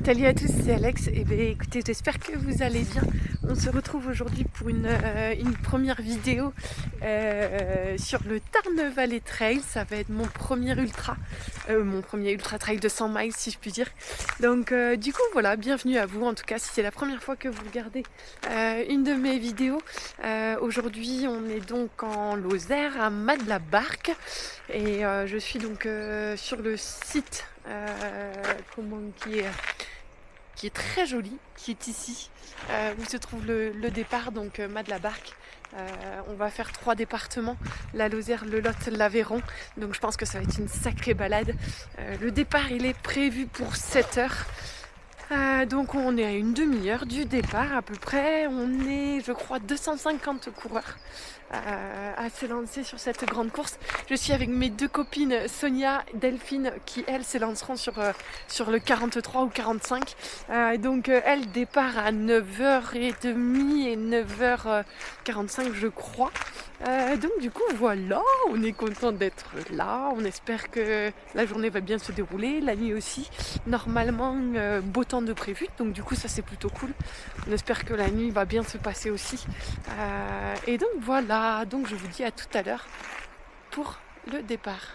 Salut à tous, c'est Alex. Et bien écoutez, j'espère que vous allez bien. On se retrouve aujourd'hui pour une première vidéo sur le Tarn Valley Trail. Ça va être mon premier ultra trail de 100 miles si je puis dire. Donc du coup voilà, bienvenue à vous. En tout cas, si c'est la première fois que vous regardez une de mes vidéos. Aujourd'hui, on est donc en Lozère, à Mas-de-la-Barque. Et je suis donc sur le site qui est très joli, qui est ici, où se trouve le départ, donc Mas-de-la-Barque. On va faire 3 départements, la Lozère, le Lot, l'Aveyron. Donc je pense que ça va être une sacrée balade. Le départ, il est prévu pour 7 heures. Donc on est à une demi-heure du départ à peu près. On est, je crois, 250 coureurs à se lancer sur cette grande course. Je suis avec mes 2 copines Sonia, Delphine, qui elles se lanceront sur le 43 ou 45. Donc elles départ à 9h30 et 9h45 je crois. Donc du coup voilà, on est content d'être là. On espère que la journée va bien se dérouler, la nuit aussi. Normalement beau temps de prévu, donc du coup ça c'est plutôt cool. On espère que la nuit va bien se passer aussi. Et donc voilà, donc je vous dis à tout à l'heure pour le départ.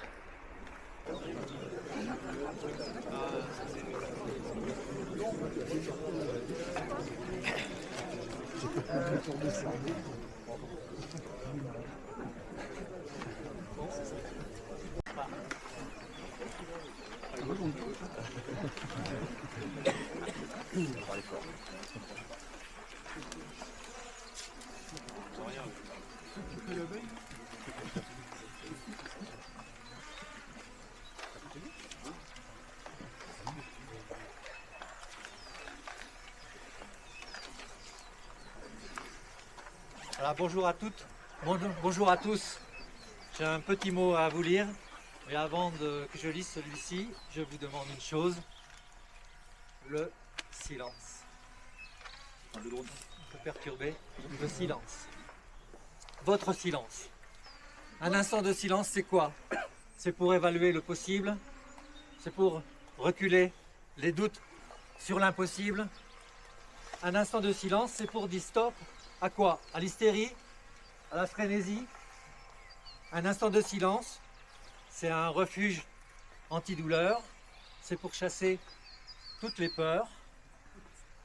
Alors, bonjour à toutes, bonjour à tous. J'ai un petit mot à vous lire, mais avant que je lise celui-ci, je vous demande une chose, le silence. Un peu perturbé, le silence. Votre silence. Un instant de silence, c'est quoi? C'est pour évaluer le possible, c'est pour reculer les doutes sur l'impossible. Un instant de silence, c'est pour dire stop. À quoi? À l'hystérie? À la frénésie? Un instant de silence, c'est un refuge antidouleur, c'est pour chasser toutes les peurs.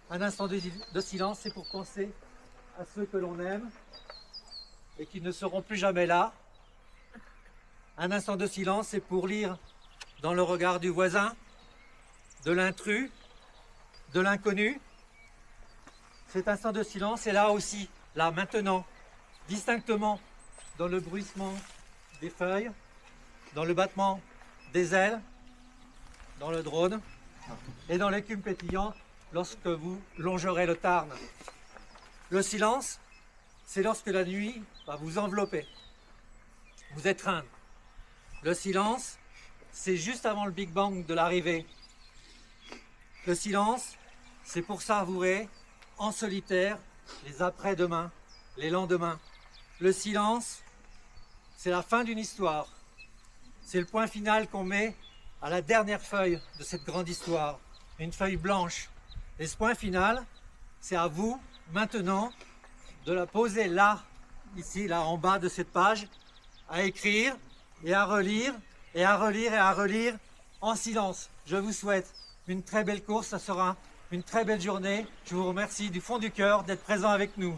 Un instant de silence, c'est pour penser à ceux que l'on aime et qui ne seront plus jamais là. Un instant de silence, c'est pour lire dans le regard du voisin, de l'intrus, de l'inconnu. Cet instant de silence est là aussi, là, maintenant, distinctement, dans le bruissement des feuilles, dans le battement des ailes, dans le drone et dans l'écume pétillante lorsque vous longerez le Tarn. Le silence, c'est lorsque la nuit va vous envelopper, vous étreindre. Le silence, c'est juste avant le Big Bang de l'arrivée. Le silence, c'est pour savourer en solitaire les après-demain, les lendemains. Le silence, c'est la fin d'une histoire. C'est le point final qu'on met à la dernière feuille de cette grande histoire, une feuille blanche. Et ce point final, c'est à vous, maintenant, de la poser là, ici, là, en bas de cette page, à écrire et à relire, et à relire et à relire en silence. Je vous souhaite une très belle course, ça sera une très belle journée. Je vous remercie du fond du cœur d'être présent avec nous.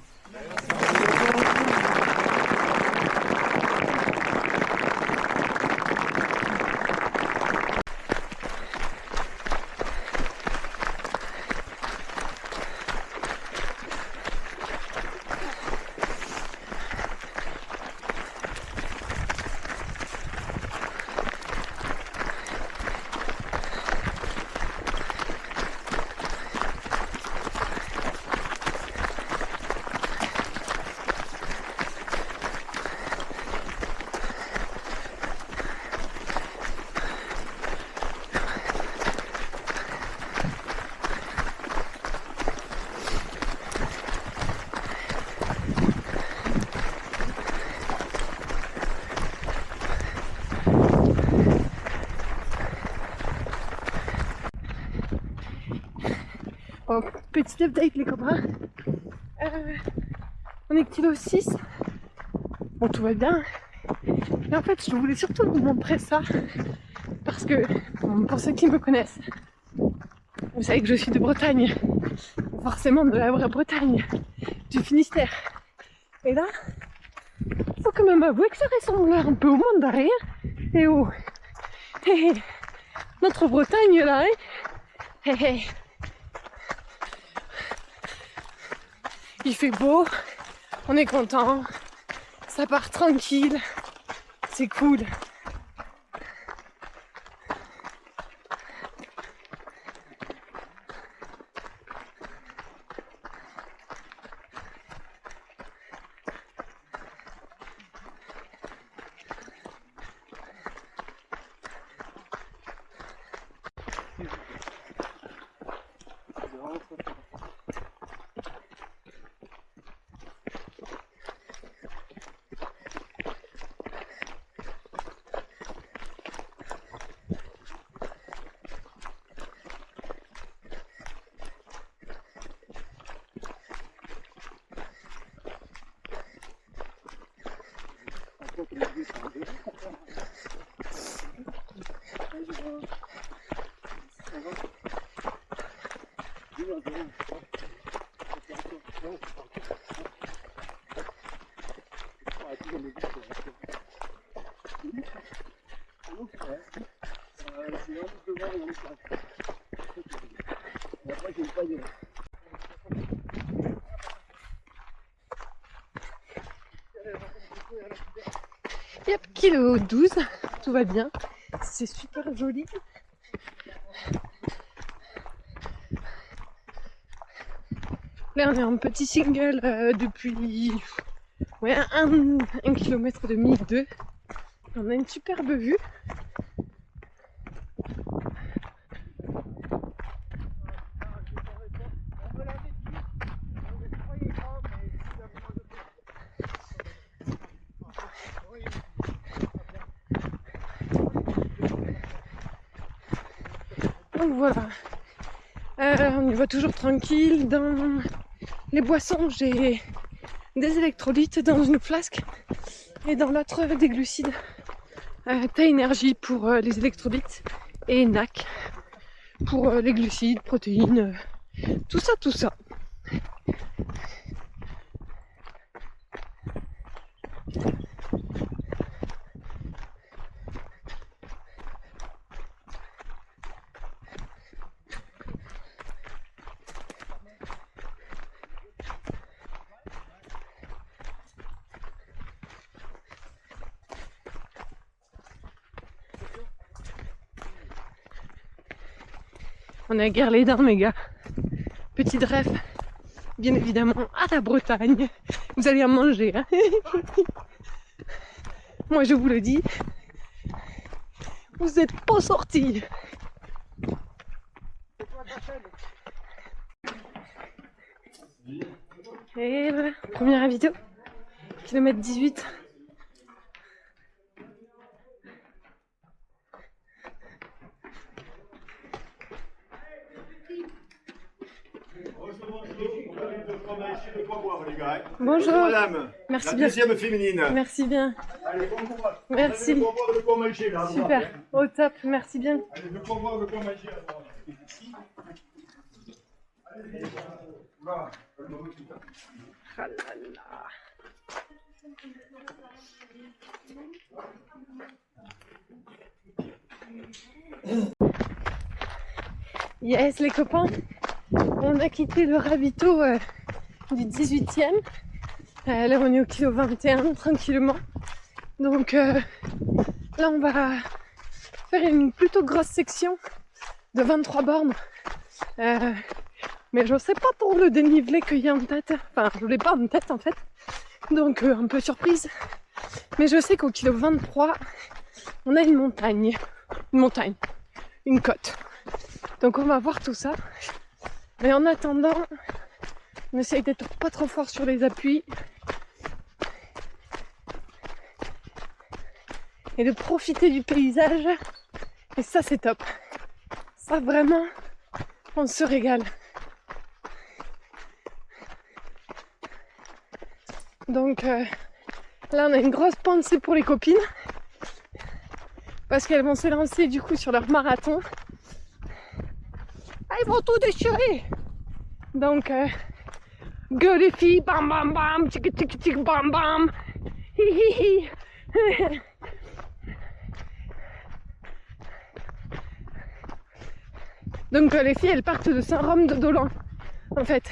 Bon, petit update les copains. On est kilo 6. Bon, tout va bien. Et en fait, je voulais surtout vous montrer ça. Parce que, bon, pour ceux qui me connaissent, vous savez que je suis de Bretagne. Forcément de la vraie Bretagne. Du Finistère. Et là, faut quand même avouer que ça ressemble un peu au monde d'arrière. Et oh, notre Bretagne là, hein. Il fait beau, on est content, ça part tranquille, c'est cool. Yep, kilo 12, tout va bien, c'est super joli. Là on est en petit single depuis ouais, un kilomètre et demi, 2. On a une superbe vue. Donc voilà, on y va toujours tranquille. Dans les boissons, j'ai des électrolytes dans une flasque et dans l'autre des glucides. T'as énergie pour les électrolytes et NAC pour les glucides, protéines, tout ça, tout ça. On est à Guerlédan, mes gars. Petit rêve, bien évidemment, à la Bretagne. Vous allez en manger, hein. Moi, je vous le dis, vous n'êtes pas sortis. Et voilà, première vidéo. Kilomètre 18. Bonjour. Madame. Merci La bien. deuxième féminine. Merci bien. Allez, bon courage. Merci. Allez, bon boire de quoi manger, là. Super. Au top. Merci bien. Allez, de quoi boire, de quoi manger, là. Allez, voilà. Ah là là. Yes les copains, on a quitté le ravito du 18e. Là on est au kilo 21 tranquillement. Donc là on va faire une plutôt grosse section de 23 bornes. Mais je sais pas pour le dénivelé qu'il y a en tête. Enfin je l'ai pas en tête en fait. Donc un peu surprise. Mais je sais qu'au kilo 23 on a une montagne. Une côte. Donc on va voir tout ça. Mais en attendant, on essaye d'être pas trop fort sur les appuis. Et de profiter du paysage. Et ça c'est top. Ça vraiment, on se régale. Donc là on a une grosse pensée pour les copines parce qu'elles vont se lancer du coup sur leur marathon. Ah, ils vont tout déchirer. Donc go les filles, bam bam bam, tic tic tic bam bam, hi hi hi. Donc les filles elles partent de Saint-Rome-de-Dolan. En fait,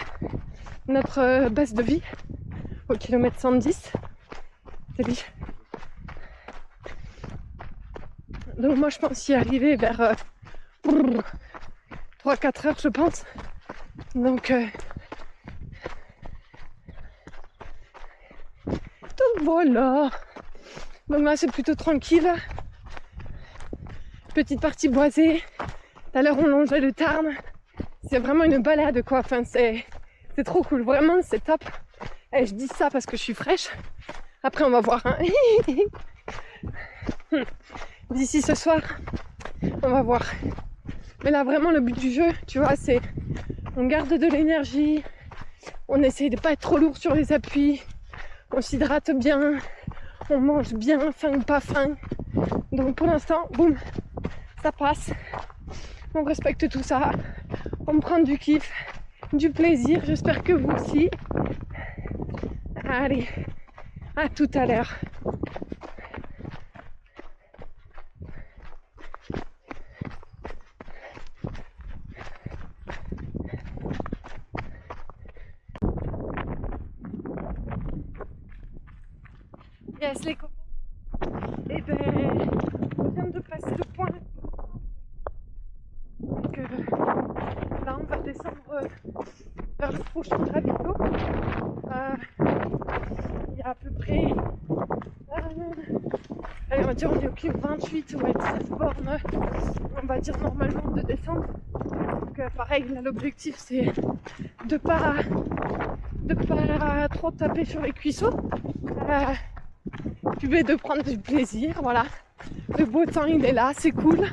notre base de vie au kilomètre 110. C'est lui. Donc moi je pense y arriver vers 3-4 heures je pense. Donc voilà. Donc là c'est plutôt tranquille. Petite partie boisée. Tout à l'heure on longeait le Tarn. C'est vraiment une balade quoi. Enfin c'est trop cool. Vraiment c'est top. Et je dis ça parce que je suis fraîche. Après on va voir. Hein. D'ici ce soir, on va voir. Mais là vraiment le but du jeu, tu vois, c'est on garde de l'énergie, on essaye de pas être trop lourd sur les appuis, on s'hydrate bien, on mange bien, faim ou pas faim. Donc pour l'instant, boum, ça passe. On respecte tout ça, on prend du kiff, du plaisir, j'espère que vous aussi. Allez, à tout à l'heure. Yes les copains. Et ben on vient de passer le point. Donc là on va descendre vers le prochain ravito. Il y a à peu près allez on va dire on est au kilomètre 28 ou 16 bornes. On va dire normalement de descendre. Donc pareil là l'objectif c'est de pas trop taper sur les cuisseaux. Puis de prendre du plaisir, voilà. Le beau temps il est là, c'est cool.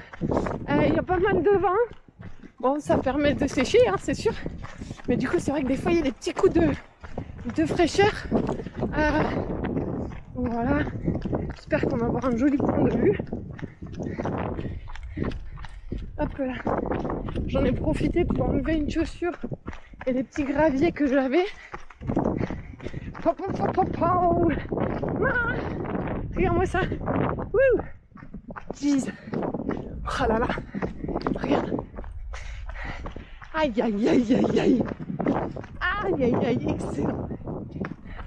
Il y a pas mal de vent. Bon, ça permet de sécher, hein, c'est sûr. Mais du coup, c'est vrai que des fois, il y a des petits coups de fraîcheur. Voilà. J'espère qu'on va avoir un joli point de vue. Hop là. J'en ai profité pour enlever une chaussure et les petits graviers que j'avais. Regarde-moi ça. Wouh. Jeez. Oh là là. Regarde. Aïe aïe aïe aïe aïe. Aïe aïe aïe, excellent.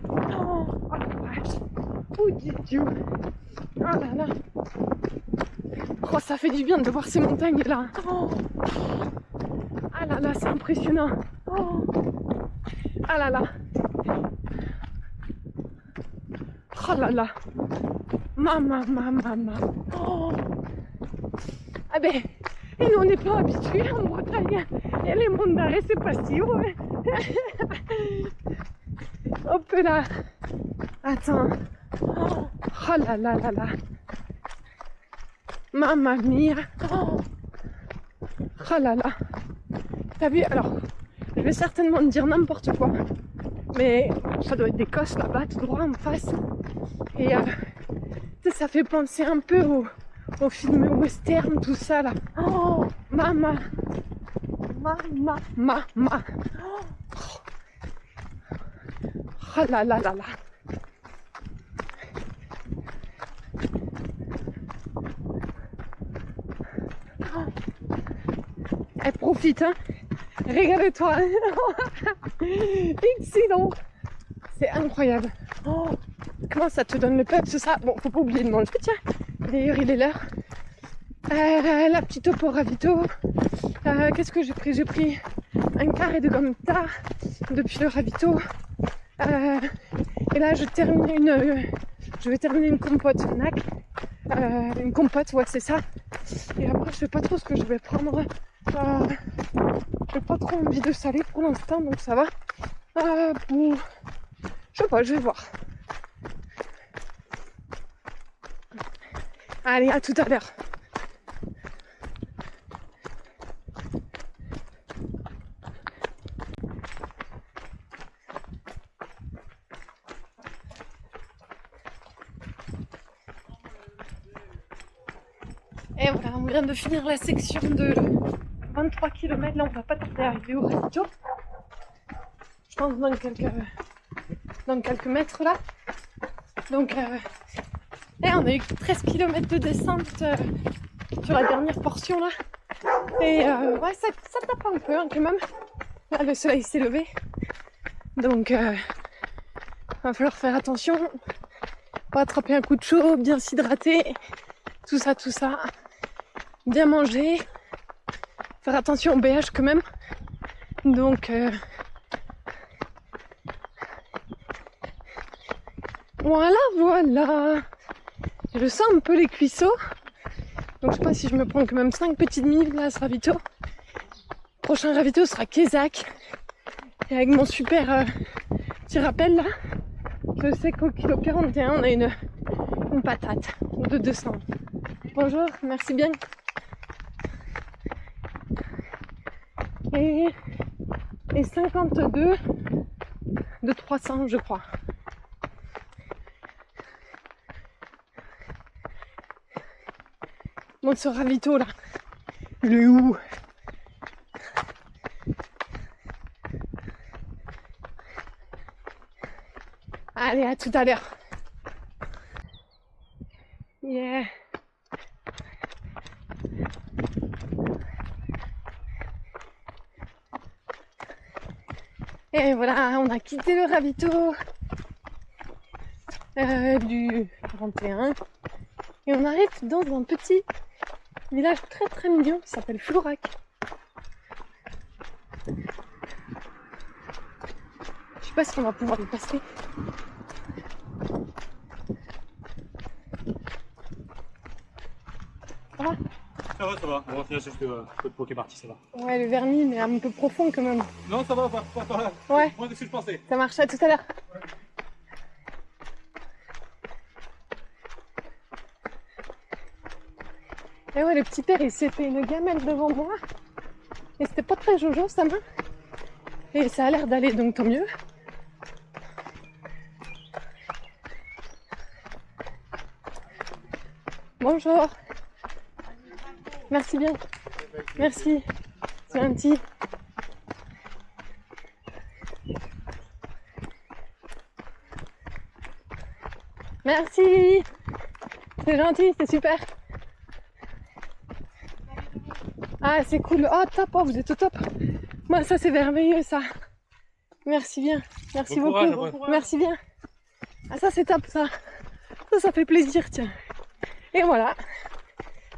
Oh la vache. Oh Dieu. Oh là là. Oh ça fait du bien de voir ces montagnes là. Oh. Ah là là, c'est impressionnant. Oh. Ah là là. Oh là là. Maman. Oh. Ah ben, et nous on n'est pas habitués en Bretagne. Et les monts d'arrêt c'est pas si haut. Hop là. Attends. Oh là là là là. Mamma mia. Oh là là. T'as vu, alors, je vais certainement te dire n'importe quoi. Mais ça doit être des cosses là-bas, tout droit en face. Et ça fait penser un peu au film western, tout ça là. Oh, maman. Oh là là là là. Elle profite, hein. Régale-toi. Excellent. C'est incroyable. Oh, comment ça te donne le peps ça. Bon, faut pas oublier de manger, tiens. D'ailleurs, il est l'heure. La petite topo ravito. Qu'est-ce que j'ai pris? J'ai pris un carré de gomta depuis le ravito. Et là, je vais terminer une compote nac. Une compote, ouais, c'est ça. Et après, je sais pas trop ce que je vais prendre. J'ai pas trop envie de saler pour l'instant, donc ça va. Je sais pas, je vais voir. Allez, à tout à l'heure. vient de finir la section de 23 km. Là, on va pas tarder à arriver au ravito. Je pense dans quelques mètres là. Donc, on a eu 13 km de descente sur la dernière portion là. Et ouais, ça tape un peu hein, quand même. Là, le soleil s'est levé. Donc, va falloir faire attention. Pas attraper un coup de chaud, bien s'hydrater. Tout ça. Bien manger. Faire attention au BH quand même. Donc, voilà. Je sens un peu les cuisseaux. Donc je sais pas si je me prends quand même 5 petites minutes là à ce ravito. Prochain ravito sera Kézak. Et avec mon super petit rappel là, je sais qu'au kilo 41 on a une patate de 200. Bonjour, merci bien. Et 52 de 300 je crois. Bon, ce ravito là, il est où? Allez, à tout à l'heure. Yeah. Et voilà, on a quitté le ravito du 41 et on arrive dans un petit village très très mignon qui s'appelle Flourac. Je sais pas si on va pouvoir le passer. Ça va? Ça va. On va finir sur le pot qui est parti, ça va. Ouais, le vernis, mais un peu profond quand même. Non, ça va, pas là. Ouais. Moins de ce que je pensais. Ça marche, à tout à l'heure. Et ouais, le petit père, il s'est fait une gamelle devant moi. Et c'était pas très jojo, sa main. Et ça a l'air d'aller, donc tant mieux. Bonjour. Merci bien. Merci. C'est gentil. Merci. C'est gentil, c'est super. Ah, c'est cool. Oh, top, oh, vous êtes au top. Moi, ça, c'est merveilleux, ça. Merci bien. Merci Bon beaucoup. courage, bon courage. Merci bien. Ah, ça, c'est top, ça. Ça fait plaisir, tiens. Et voilà.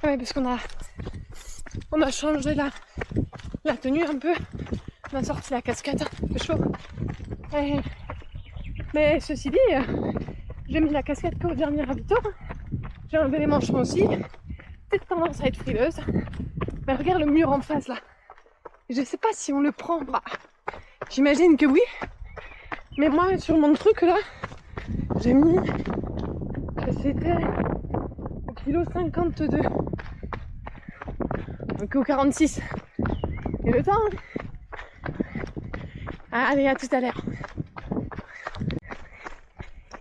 Ouais, parce qu'on a changé la tenue un peu. On a sorti la casquette. C'est chaud. Mais ceci dit, j'ai mis la casquette qu'au dernier ravito. J'ai enlevé les manches aussi. Peut-être tendance à être frileuse. Mais regarde le mur en face là. Je sais pas si on le prend. Bah, j'imagine que oui. Mais moi sur mon truc là, j'ai mis que c'était au kilo 52. Donc au 46. Et le temps. Allez, à tout à l'heure.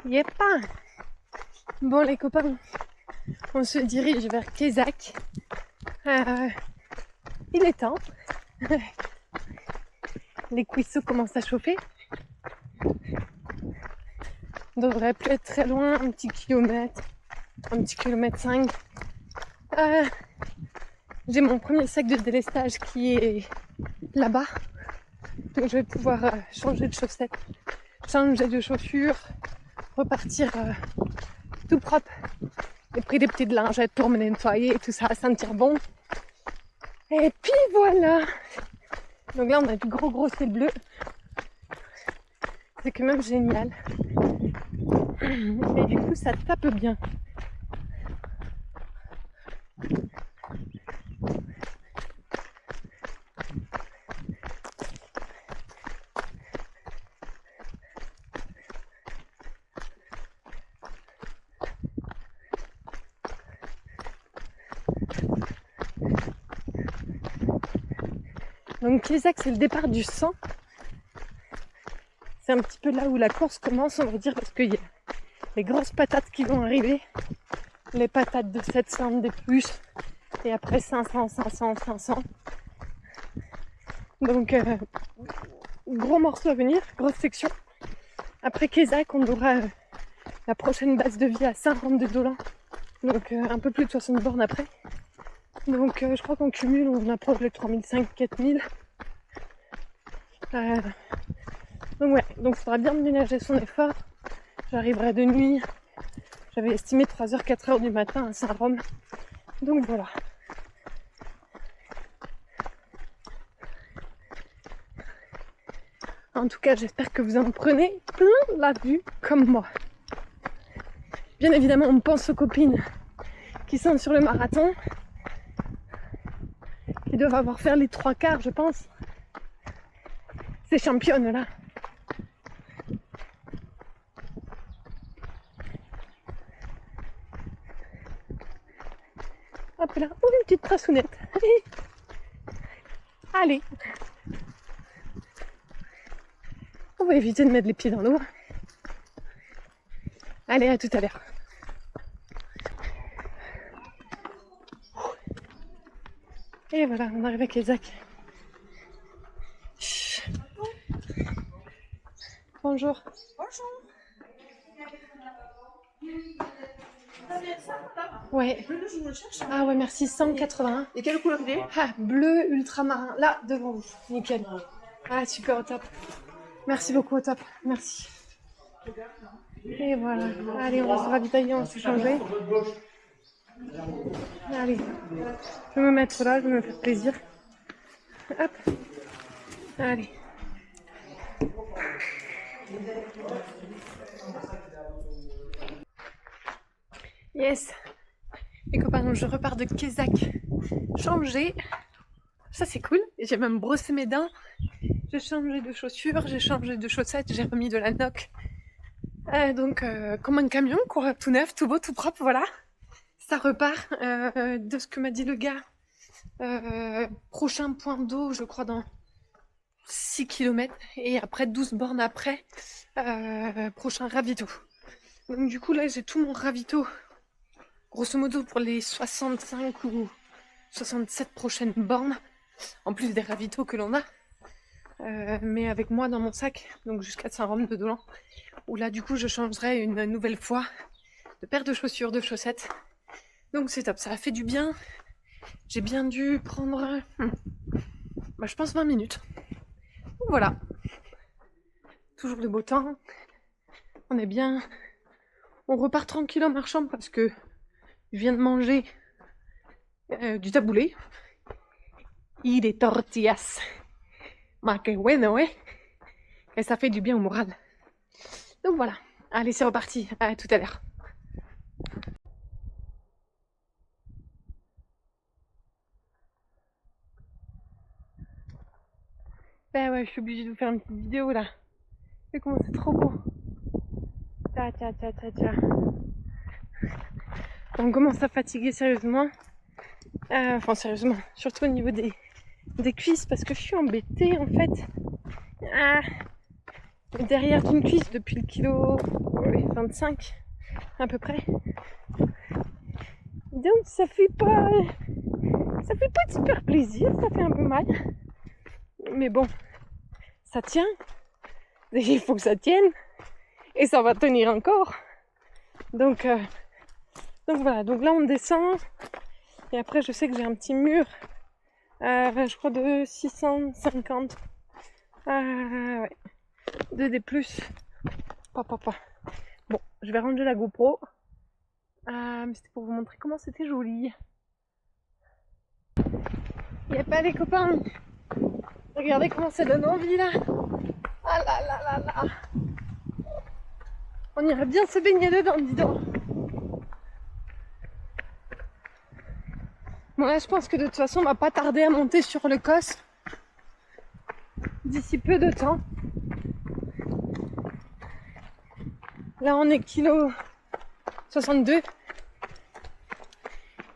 Yepa. Bon les copains, on se dirige vers Kézak. Il est temps. Les cuisseaux commencent à chauffer. On devrait plus être très loin, un petit kilomètre 5. J'ai mon premier sac de délestage qui est là-bas. Donc je vais pouvoir changer de chaussettes, changer de chaussures, repartir tout propre. J'ai pris des petites lingettes pour me nettoyer et tout ça, sentir bon. Et puis voilà. Donc là on a du gros ciel bleu. C'est quand même génial. Et du coup ça tape bien. Donc Kézak, c'est le départ du 100. C'est un petit peu là où la course commence, on va dire, parce qu'il y a les grosses patates qui vont arriver. Les patates de 700, des plus, Et après 500, 500, 500. Donc, gros morceau à venir, grosse section. Après Kézak, on aura la prochaine base de vie à Saint-Rome-de-Dolan. Donc, un peu plus de 60 bornes après. Donc, je crois qu'en cumul, on approche les 3500, 4000. Donc, ouais, donc il faudra bien ménager son effort. J'arriverai de nuit. J'avais estimé 3h, 4h du matin à Saint-Rome. Donc, voilà. En tout cas, j'espère que vous en prenez plein la vue comme moi. Bien évidemment, on pense aux copines qui sont sur le marathon. Qui doivent avoir fait les 3/4, je pense. Ces championnes-là. Hop là, oh, une petite traçonnette. Allez. On va éviter de mettre les pieds dans l'eau. Allez, à tout à l'heure. Et voilà, on arrive à Kézak. Bonjour. Bonjour. Ouais. Bleu, je me cherche. Ah ouais, merci. 181. Et quelle couleur il est? Ah, bleu ultramarin. Là, devant vous. Nickel. Ah, super, au top. Merci beaucoup, au top. Merci. Et voilà. Allez, on va se ravitailler, on va se changer. Allez. Je vais me mettre là, je vais me faire plaisir. Hop. Allez. Yes. Les copains, donc je repars de Kézak changer. Ça c'est cool. J'ai même brossé mes dents. J'ai changé de chaussures, j'ai changé de chaussettes, j'ai remis de la noc. Donc comme un camion quoi, tout neuf, tout beau, tout propre, voilà. Ça repart de ce que m'a dit le gars. Prochain point d'eau, je crois dans 6 km. Et après 12 bornes après, prochain ravito. Donc du coup là j'ai tout mon ravito. Grosso modo pour les 65 ou 67 prochaines bornes, en plus des ravitaux que l'on a, mais avec moi dans mon sac, donc jusqu'à Saint-Rome-de-Dolan, où là du coup je changerai une nouvelle fois de paire de chaussures, de chaussettes. Donc c'est top, ça a fait du bien. J'ai bien dû prendre, je pense 20 minutes. Donc voilà, toujours de beau temps, on est bien, on repart tranquille en marchant parce que je viens de manger du taboulé y des tortillas. Ma que bueno, eh? Et ça fait du bien au moral. Donc voilà. Allez, c'est reparti. À tout à l'heure. Ben ouais, je suis obligée de vous faire une petite vidéo là. Et comment c'est trop beau. Tiens. On commence à fatiguer sérieusement. Enfin sérieusement, surtout au niveau des cuisses parce que je suis embêtée en fait. Derrière d'une cuisse depuis le kilo 25 à peu près. Donc ça fait pas super plaisir, ça fait un peu mal. Mais bon, ça tient. Il faut que ça tienne. Et ça va tenir encore. Donc voilà, donc là on descend. Et après je sais que j'ai un petit mur. Je crois de 650. Ouais. 2D+. Pas. Bon, je vais ranger la GoPro. Mais c'était pour vous montrer comment c'était joli. Il n'y a pas les copains. Regardez comment ça donne envie là. Ah là. On irait bien se baigner dedans, dis donc. Bon là je pense que de toute façon on va pas tarder à monter sur le COS d'ici peu de temps. Là on est kilo 62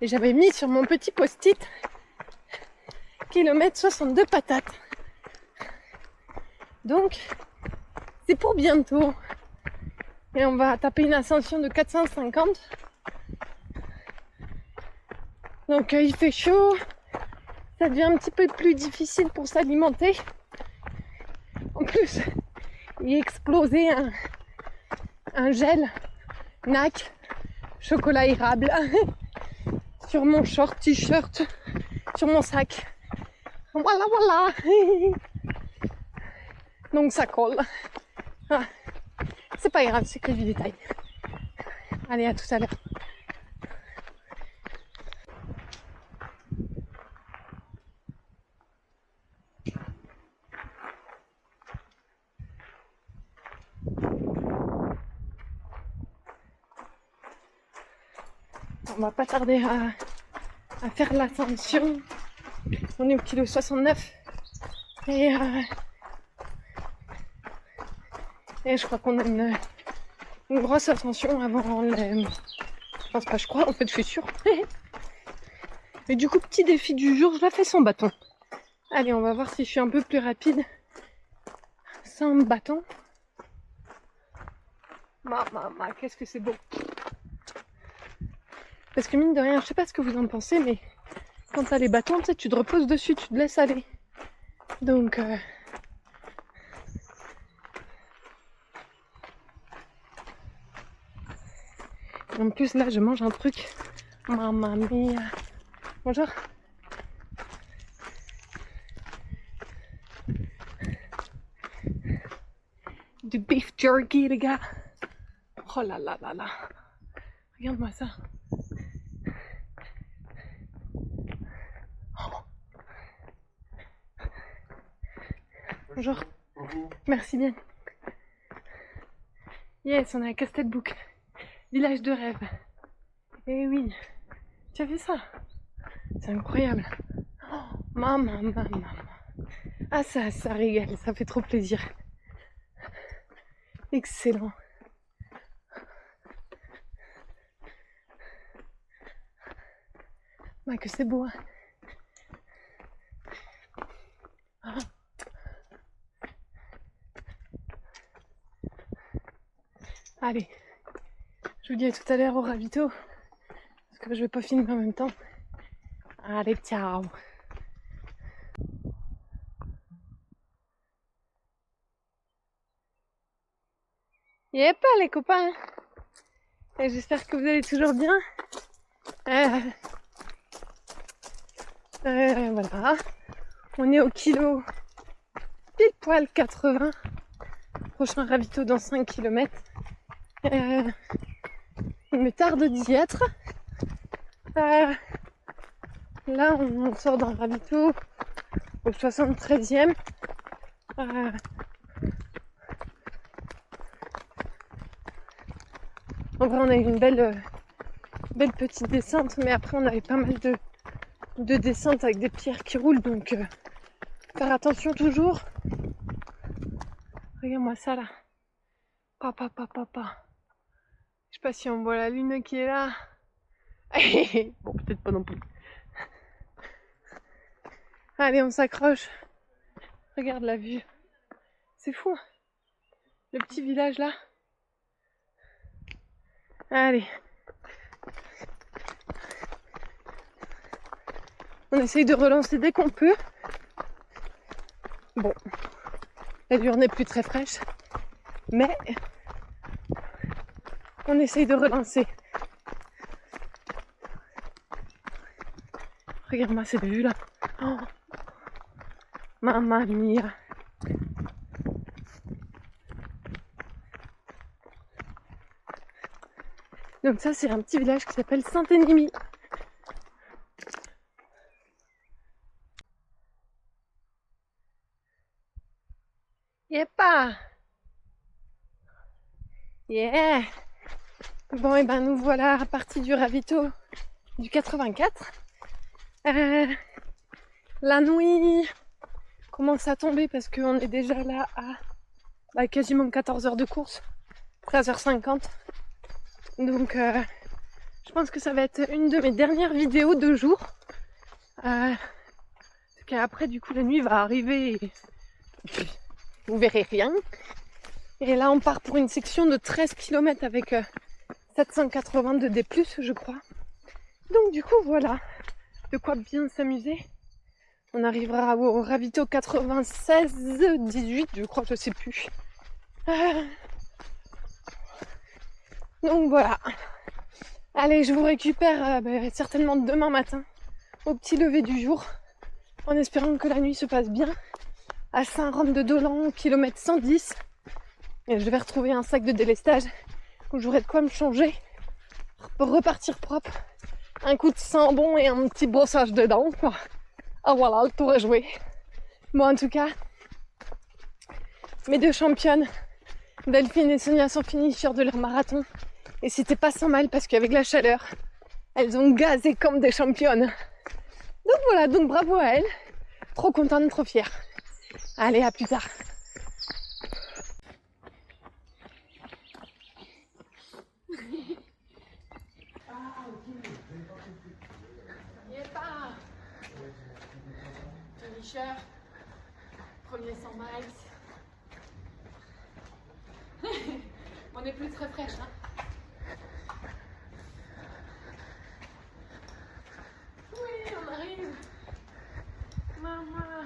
et j'avais mis sur mon petit post-it kilomètre 62 patates. Donc c'est pour bientôt. Et on va taper une ascension de 450. Donc il fait chaud, ça devient un petit peu plus difficile pour s'alimenter. En plus, il a explosé un gel NAC chocolat érable sur mon short, t-shirt, sur mon sac. Voilà, voilà. Donc ça colle. Ah. C'est pas grave, c'est que du détail. Allez, à tout à l'heure. On va pas tarder à faire l'ascension. On est au kilo 69 et je crois qu'on a une grosse ascension avant les... Enfin, c'est pas je crois, en fait je suis sûre. Mais du coup, petit défi du jour, je la fais sans bâton. Allez, on va voir si je suis un peu plus rapide sans bâton. Qu'est-ce que c'est beau. Parce que mine de rien, je sais pas ce que vous en pensez, mais quand t'as les bâtons, tu sais, tu te reposes dessus, tu te laisses aller. Donc en plus là je mange un truc. Mamma mia. Bonjour. Du beef jerky les gars. Oh là là là là. Regarde-moi ça. Bonjour. Merci bien. Yes, on est à Castelbouc. Village de rêve. Eh oui. Tu as vu ça? C'est incroyable. Oh, maman. Ah ça régale, ça fait trop plaisir. Excellent. Bah que c'est beau. Hein. Ah. Allez, je vous dis à tout à l'heure au ravito, parce que je vais pas filmer en même temps. Allez, ciao. Yep, les copains. Et j'espère que vous allez toujours bien. Voilà. On est au kilo pile poil 80. Prochain ravito dans 5 km. Il me tarde d'y être. Là, on sort d'un ravito au 73e. En vrai, on a eu une belle petite descente, mais après, on avait pas mal de descentes avec des pierres qui roulent, donc faire attention toujours. Regarde-moi ça là. Papa. Je sais pas si on voit la lune qui est là. Bon, peut-être pas non plus. Allez, on s'accroche. Regarde la vue. C'est fou. Hein, le petit village là. Allez. On essaye de relancer dès qu'on peut. Bon. La lune n'est plus très fraîche. Mais on essaye de relancer. Regarde-moi cette vue là. Oh. Mamma mia. Donc ça c'est un petit village qui s'appelle Saint-Énimie. Yepa. Yeah. Bon et ben nous voilà partis du ravito du 84. La nuit commence à tomber parce qu'on est déjà là à quasiment 14 heures de course, 13h50. Donc je pense que ça va être une de mes dernières vidéos de jour. Parce qu'après du coup la nuit va arriver et vous verrez rien. Et là on part pour une section de 13 km avec 780 de D+, je crois. Donc du coup voilà. de quoi bien s'amuser. On arrivera au ravito 96-18, je crois, je sais plus. Donc voilà. Allez, je vous récupère certainement demain matin au petit lever du jour, en espérant que la nuit se passe bien, à Saint-Rome-de-Dolan, kilomètre 110. Et je vais retrouver un sac de délestage où j'aurai de quoi me changer, repartir propre, un coup de sambon et un petit brossage de dents, quoi. Ah voilà, le tour est joué. Bon, en tout cas, mes deux championnes, Delphine et Sonia, sont finisher de leur marathon. Et c'était pas sans mal parce qu'avec la chaleur, elles ont gazé comme des championnes. Donc voilà, donc bravo à elles. Trop contente, trop fière. Allez, à plus tard. Finisher, premier 100 miles. On est plus très fraîche, hein. Oui, on arrive. Maman.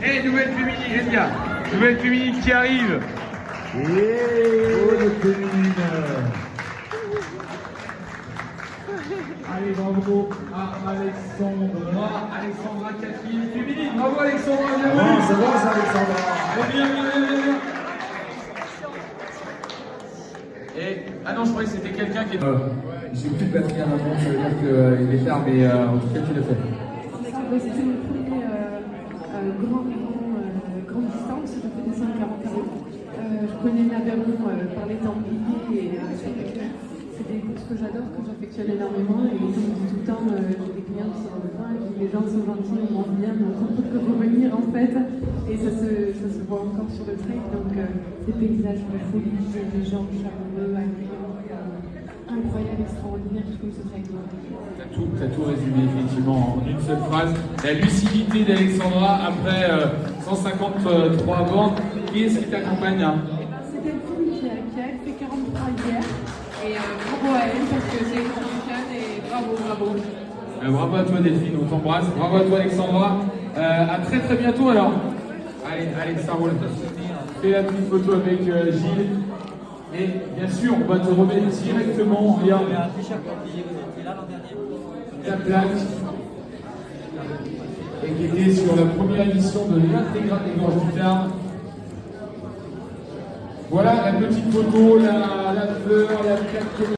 Et nouvelle féminine, j'aime bien. Nouvelle féminine qui arrive. Et féminine. Allez, bravo à Alexandra Catherine, féminine. Bravo Alexandra, bienvenue. C'est bon ça Alexandra. Bien. Et, ah non, je croyais que c'était quelqu'un qui est... J'ai plus de batterie à l'avant, ça veut dire qu'il est tard, mais en tout cas tu l'as fait. C'était mon premier grande distance, je fais des 140 km. Je connais l'Aveyron par les Templiers et c'est des courses que j'adore, que j'affectionne énormément. Et comme je dis tout le temps, j'ai des clients qui sont de fin, les gens sont gentils, ils mangent bien, donc on peut que revenir en fait. Et ça se voit encore sur le trail, donc des paysages de folie, des gens chaleureux, accueillants, incroyable, extraordinaire, je trouve ce trail. T'as tout résumé effectivement en une seule phrase. La lucidité d'Alexandra après 153 bornes. Qui est-ce qui t'accompagne hein? C'est Delphine qui a fait 43 hier. Et bravo à elle parce que c'est une championne et bravo. Bravo à toi Delphine, on t'embrasse. Bravo à toi Alexandra. À très très bientôt alors. Allez, ça roule. Fais la petite photo avec Gilles. Et bien sûr, on va te remettre directement. Regarde. Ta plaque. et qui était sur la première édition de l'intégrale des Gorges du Tarn. Voilà la petite photo, la fleur, la plaque.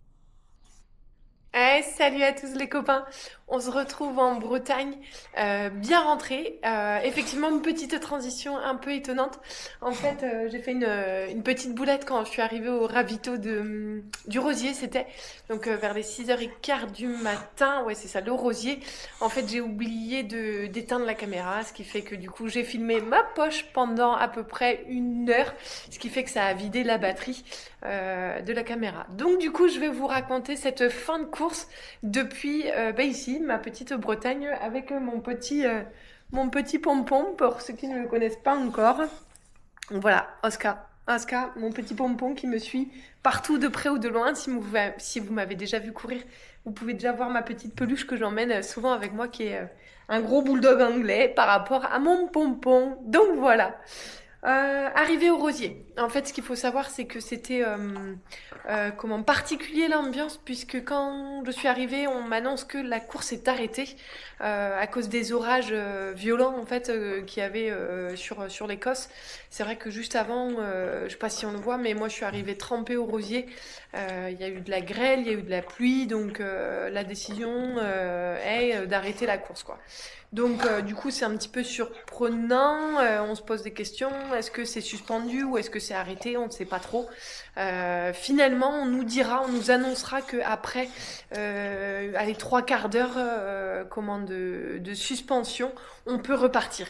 Salut à tous les copains, on se retrouve en Bretagne, bien rentré. Effectivement, une petite transition un peu étonnante. En fait, j'ai fait une petite boulette quand je suis arrivée au ravito du Rosier, c'était donc vers les 6h15 du matin. Ouais, c'est ça, le Rosier. En fait, j'ai oublié d'éteindre la caméra, ce qui fait que du coup, j'ai filmé ma poche pendant à peu près 1 heure, ce qui fait que ça a vidé la batterie de la caméra. Donc du coup, je vais vous raconter cette fin de course depuis ici, ma petite Bretagne, avec mon petit pompon, pour ceux qui ne le connaissent pas encore. Donc voilà, Oscar, mon petit pompon qui me suit partout de près ou de loin. Si vous m'avez déjà vu courir, vous pouvez déjà voir ma petite peluche que j'emmène souvent avec moi, qui est un gros bulldog anglais par rapport à mon pompon. Donc voilà. Arrivé au Rosier. En fait, ce qu'il faut savoir, c'est que c'était particulier l'ambiance, puisque quand je suis arrivée, on m'annonce que la course est arrêtée à cause des orages violents en fait qu'il y avait sur l'Écosse. C'est vrai que juste avant, je sais pas si on le voit, mais moi je suis arrivée trempée au Rosier. Il y a eu de la grêle, il y a eu de la pluie, donc la décision est d'arrêter la course, quoi. Donc du coup c'est un petit peu surprenant, on se pose des questions, est-ce que c'est suspendu ou est-ce que c'est arrêté, on ne sait pas trop. Finalement on nous annoncera qu'après 3/4 d'heure de suspension, on peut repartir.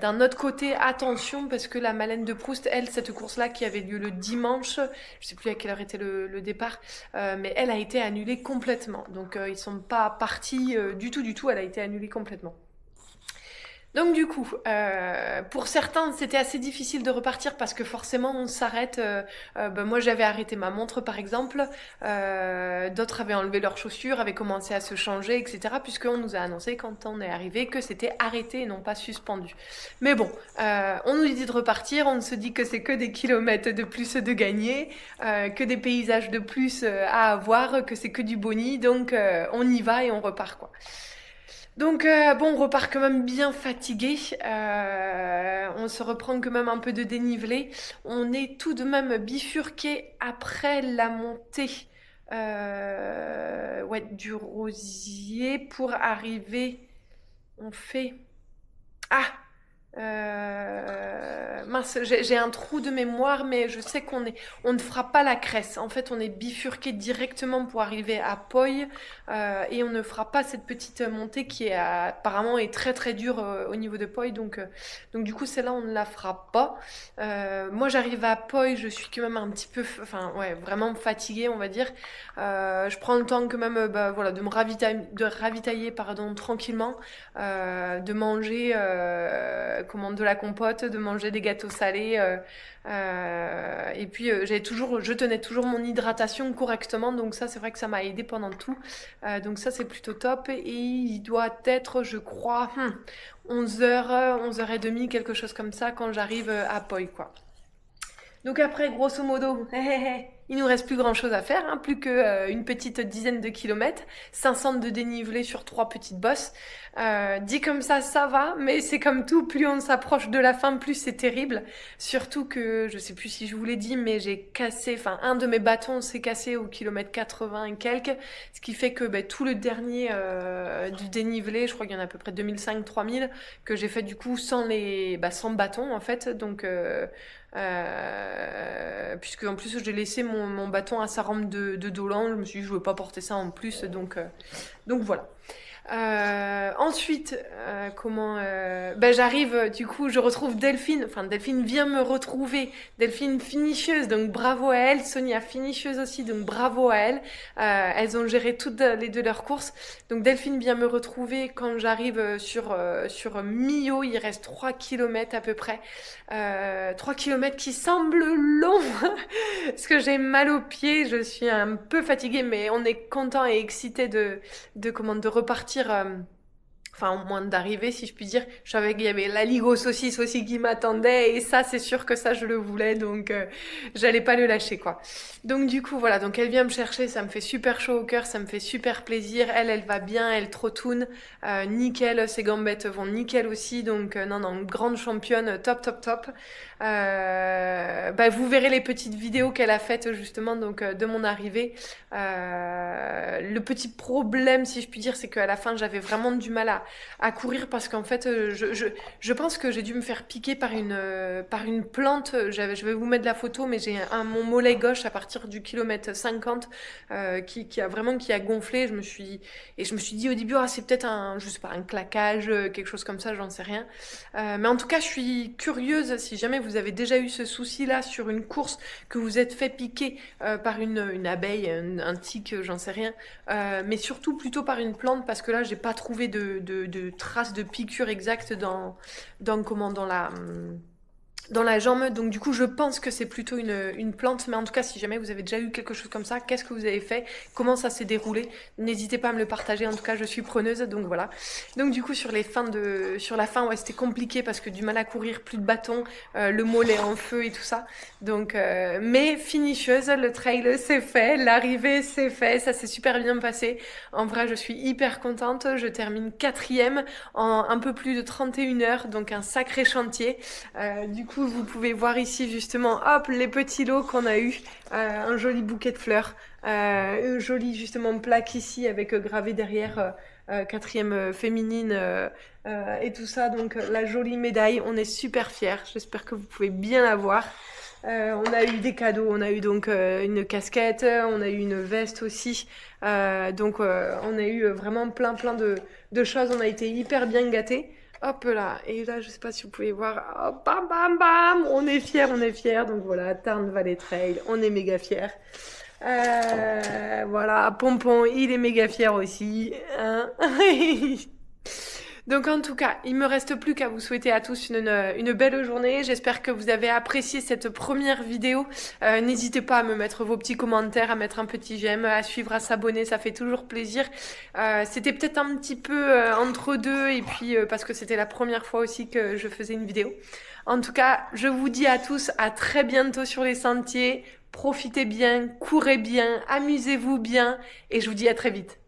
D'un autre côté, attention, parce que la Madeleine de Proust, elle, cette course-là qui avait lieu le dimanche, je sais plus à quelle heure était le départ, mais elle a été annulée complètement. Donc ils sont pas partis du tout, elle a été annulée complètement. Donc du coup, pour certains, c'était assez difficile de repartir parce que forcément on s'arrête. Moi j'avais arrêté ma montre par exemple, d'autres avaient enlevé leurs chaussures, avaient commencé à se changer, etc. Puisqu'on nous a annoncé quand on est arrivé que c'était arrêté et non pas suspendu. Mais bon, on nous dit de repartir, on se dit que c'est que des kilomètres de plus de gagner, que des paysages de plus à avoir, que c'est que du boni, donc on y va et on repart quoi. Donc on repart quand même bien fatigué, on se reprend quand même un peu de dénivelé, on est tout de même bifurqué après la montée du Rosier pour arriver, on fait... Mince, j'ai un trou de mémoire, mais je sais on ne fera pas la Cresse. En fait, on est bifurqué directement pour arriver à Poy, et on ne fera pas cette petite montée qui est apparemment est très très dure au niveau de Poy. Donc du coup, celle-là, on ne la fera pas. Moi, j'arrive à Poy, je suis quand même un petit peu, vraiment fatiguée, on va dire. Je prends le temps quand même, de me ravitailler, tranquillement, de manger. De la compote, de manger des gâteaux salés, et puis je tenais toujours mon hydratation correctement, donc ça c'est vrai que ça m'a aidé pendant tout, donc ça c'est plutôt top. Et il doit être, je crois, 11h, 11h30, quelque chose comme ça quand j'arrive à Poy quoi. Donc après, grosso modo, il nous reste plus grand chose à faire, plus qu'une petite dizaine de kilomètres, 500 de dénivelé sur 3 petites bosses. Dit comme ça va, mais c'est comme tout, plus on s'approche de la fin, plus c'est terrible. Surtout que, je sais plus si je vous l'ai dit, mais j'ai cassé, un de mes bâtons s'est cassé au kilomètre 80 et quelques, ce qui fait que tout le dernier du dénivelé, je crois qu'il y en a à peu près 2005-3000, que j'ai fait du coup sans bâton en fait, donc... puisque en plus j'ai laissé mon bâton à sa rampe de Dolan, je me suis dit je veux pas porter ça en plus, donc voilà. Ensuite, j'arrive, du coup, je retrouve Delphine. Enfin, Delphine vient me retrouver. Delphine finisseuse, donc bravo à elle. Sonia finisseuse aussi, donc bravo à elle. Elles ont géré toutes les deux leurs courses. Donc Delphine vient me retrouver quand j'arrive sur Millau. Il reste 3 km à peu près. 3 km qui semblent longs parce que j'ai mal aux pieds. Je suis un peu fatiguée, mais on est content et excité de repartir. enfin au moins d'arriver si je puis dire. Je savais qu'il y avait la Ligue aux saucisses aussi qui m'attendait et ça c'est sûr que ça je le voulais donc j'allais pas le lâcher quoi. Donc du coup voilà, donc elle vient me chercher, ça me fait super chaud au cœur, ça me fait super plaisir. Elle va bien, elle trotoune, nickel, ses gambettes vont nickel aussi donc non grande championne, top. Vous verrez les petites vidéos qu'elle a faites justement donc de mon arrivée. Le petit problème si je puis dire c'est qu'à la fin j'avais vraiment du mal à courir parce qu'en fait je pense que j'ai dû me faire piquer par une plante. Je vais vous mettre la photo mais j'ai mon mollet gauche à partir du kilomètre 50 qui a gonflé. Je me suis dit au début c'est peut-être un claquage, quelque chose comme ça, j'en sais rien. Mais en tout cas je suis curieuse si jamais vous avez déjà eu ce souci là sur une course, que vous êtes fait piquer par une abeille, un tic, j'en sais rien, mais surtout plutôt par une plante parce que là j'ai pas trouvé de traces de piqûre exactes dans la jambe, donc du coup je pense que c'est plutôt une plante, mais en tout cas si jamais vous avez déjà eu quelque chose comme ça, qu'est-ce que vous avez fait, comment ça s'est déroulé, n'hésitez pas à me le partager, en tout cas je suis preneuse, donc voilà. Donc du coup sur la fin ouais c'était compliqué parce que du mal à courir, plus de bâton, le mollet en feu et tout ça, donc mais finisseuse, le trail c'est fait, l'arrivée c'est fait, ça s'est super bien passé, en vrai je suis hyper contente, je termine 4e en un peu plus de 31 heures, donc un sacré chantier. Du coup vous pouvez voir ici justement hop les petits lots qu'on a eu, un joli bouquet de fleurs, une jolie justement plaque ici avec gravé derrière 4e féminine et tout ça, donc la jolie médaille, on est super fiers, j'espère que vous pouvez bien la voir. On a eu des cadeaux, on a eu donc une casquette, on a eu une veste aussi, donc on a eu vraiment plein de choses, on a été hyper bien gâtés. Hop là, et là je sais pas si vous pouvez voir, hop, bam bam bam, on est fiers, donc voilà, Tarn Valley Trail, on est méga fiers. Voilà, Pompon, il est méga fier aussi, hein. Donc en tout cas, il me reste plus qu'à vous souhaiter à tous une belle journée. J'espère que vous avez apprécié cette première vidéo. N'hésitez pas à me mettre vos petits commentaires, à mettre un petit j'aime, à suivre, à s'abonner, ça fait toujours plaisir. C'était peut-être un petit peu entre deux et puis parce que c'était la première fois aussi que je faisais une vidéo. En tout cas, je vous dis à tous à très bientôt sur les sentiers. Profitez bien, courez bien, amusez-vous bien et je vous dis à très vite.